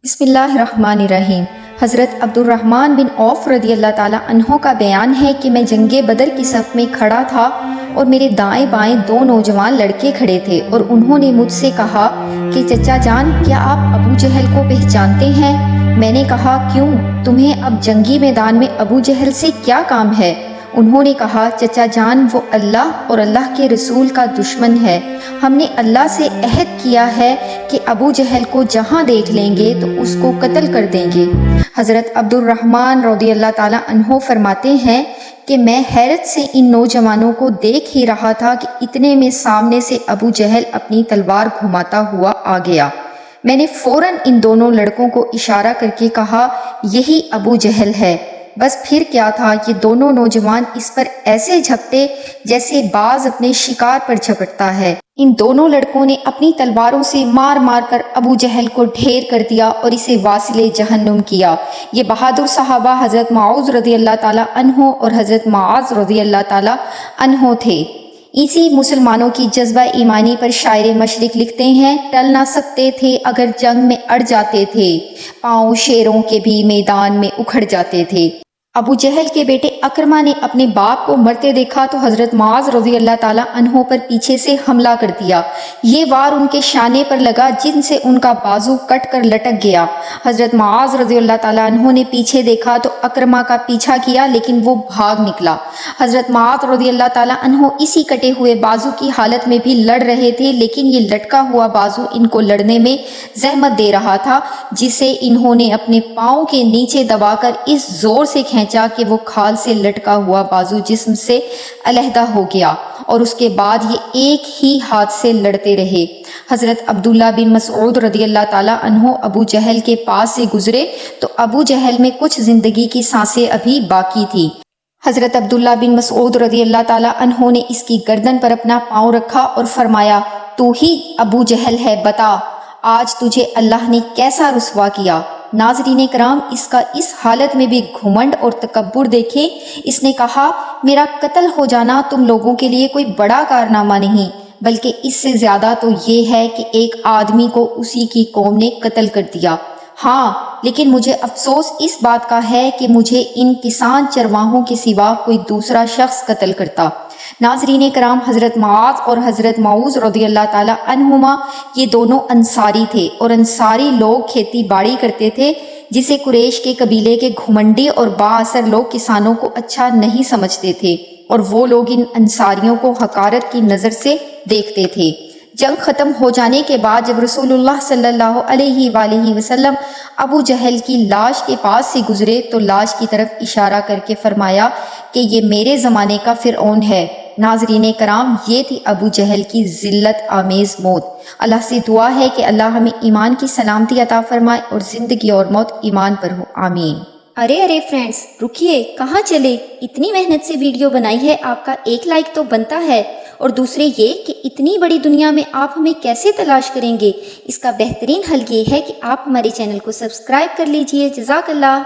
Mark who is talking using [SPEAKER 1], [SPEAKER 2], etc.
[SPEAKER 1] بسم اللہ الرحمن الرحیم۔ حضرت عبد الرحمن بن عوف رضی اللہ تعالیٰ عنہ کا بیان ہے کہ میں جنگ بدر کی صف میں کھڑا تھا اور میرے دائیں بائیں دو نوجوان لڑکے کھڑے تھے اور انہوں نے مجھ سے کہا کہ چچا جان، کیا آپ ابو جہل کو پہچانتے ہیں؟ میں نے کہا کیوں، تمہیں اب جنگی میدان میں ابو جہل سے کیا کام ہے؟ انہوں نے کہا چچا جان، وہ اللہ اور اللہ کے رسول کا دشمن ہے۔ ہم نے اللہ سے عہد کیا ہے کہ ابو جہل کو جہاں دیکھ لیں گے تو اس کو قتل کر دیں گے۔ حضرت عبد الرحمن رضی اللہ تعالیٰ عنہ فرماتے ہیں کہ میں حیرت سے ان نوجوانوں کو دیکھ ہی رہا تھا کہ اتنے میں سامنے سے ابو جہل اپنی تلوار گھماتا ہوا آ گیا۔ میں نے فوراً ان دونوں لڑکوں کو اشارہ کر کے کہا یہی ابو جہل ہے۔ بس پھر کیا تھا، یہ دونوں نوجوان اس پر ایسے جھپٹے جیسے باز اپنے شکار پر جھپٹتا ہے۔ ان دونوں لڑکوں نے اپنی تلواروں سے مار مار کر ابو جہل کو ڈھیر کر دیا اور اسے واصل جہنم کیا۔ یہ بہادر صحابہ حضرت معاذ رضی اللہ تعالیٰ عنہ اور حضرت معاذ رضی اللہ تعالیٰ عنہ تھے۔ اسی مسلمانوں کی جذبہ ایمانی پر شاعر مشرق لکھتے ہیں، ٹل نہ سکتے تھے اگر جنگ میں اڑ جاتے تھے، پاؤں شیروں کے بھی میدان میں اکھڑ جاتے تھے۔ ابو جہل کے بیٹے اکرمہ نے اپنے باپ کو مرتے دیکھا تو حضرت معاذ رضی اللہ تعالیٰ عنہ پر پیچھے سے حملہ کر دیا۔ یہ وار ان کے شانے پر لگا جن سے ان کا بازو کٹ کر لٹک گیا۔ حضرت معاذ رضی اللہ تعالیٰ عنہ نے پیچھے دیکھا تو اکرمہ کا پیچھا کیا لیکن وہ بھاگ نکلا۔ حضرت معاذ رضی اللہ تعالیٰ عنہ اسی کٹے ہوئے بازو کی حالت میں بھی لڑ رہے تھے، لیکن یہ لٹکا ہوا بازو ان کو لڑنے میں زحمت دے رہا تھا، جسے انہوں نے اپنے پاؤں کے نیچے دبا کر اس زور سے کھینچا کہ وہ کھال سے لٹکا ہوا بازو جسم سے علیحدہ ہو گیا، اور اس کے بعد یہ ایک ہی ہاتھ سے لڑتے رہے۔ حضرت عبداللہ بن مسعود رضی اللہ تعالیٰ عنہ ابو جہل کے پاس سے گزرے تو ابو جہل میں کچھ زندگی کی سانسیں ابھی باقی تھی۔ حضرت عبداللہ بن مسعود رضی اللہ تعالیٰ عنہ نے اس کی گردن پر اپنا پاؤں رکھا اور فرمایا، تو ہی ابو جہل ہے، بتا آج تجھے اللہ نے کیسا رسوا کیا۔ ناظرین کرام، اس کا اس حالت میں بھی گھمنڈ اور تکبر دیکھیں۔ اس نے کہا میرا قتل ہو جانا تم لوگوں کے لیے کوئی بڑا کارنامہ نہیں، بلکہ اس سے زیادہ تو یہ ہے کہ ایک آدمی کو اسی کی قوم نے قتل کر دیا۔ ہاں، لیکن مجھے افسوس اس بات کا ہے کہ مجھے ان کسان چرواہوں کے سوا کوئی دوسرا شخص قتل کرتا۔ ناظرین کرام، حضرت معاذ اور حضرت معوذ رضی اللہ تعالیٰ عنہما یہ دونوں انصاری تھے، اور انصاری لوگ کھیتی باڑی کرتے تھے، جسے قریش کے قبیلے کے گھمنڈی اور با اثر لوگ کسانوں کو اچھا نہیں سمجھتے تھے، اور وہ لوگ ان انصاریوں کو حقارت کی نظر سے دیکھتے تھے۔ جنگ ختم ہو جانے کے بعد جب رسول اللہ صلی اللہ علیہ وآلہ وسلم ابو جہل کی لاش کے پاس سے گزرے تو لاش کی طرف اشارہ کر کے فرمایا کہ یہ میرے زمانے کا فرعون ہے۔ ناظرین کرام، یہ تھی ابو جہل کی ذلت آمیز موت۔ اللہ سے دعا ہے کہ اللہ ہمیں ایمان کی سلامتی عطا فرمائے اور زندگی اور موت ایمان پر ہو، آمین۔
[SPEAKER 2] ارے فرینڈز، رکیے، کہاں چلے؟ اتنی محنت سے ویڈیو بنائی ہے، آپ کا ایک لائک تو بنتا ہے، اور دوسرے یہ کہ اتنی بڑی دنیا میں آپ ہمیں کیسے تلاش کریں گے؟ اس کا بہترین حل یہ ہے کہ آپ ہمارے چینل کو سبسکرائب کر لیجئے۔ جزاک اللہ۔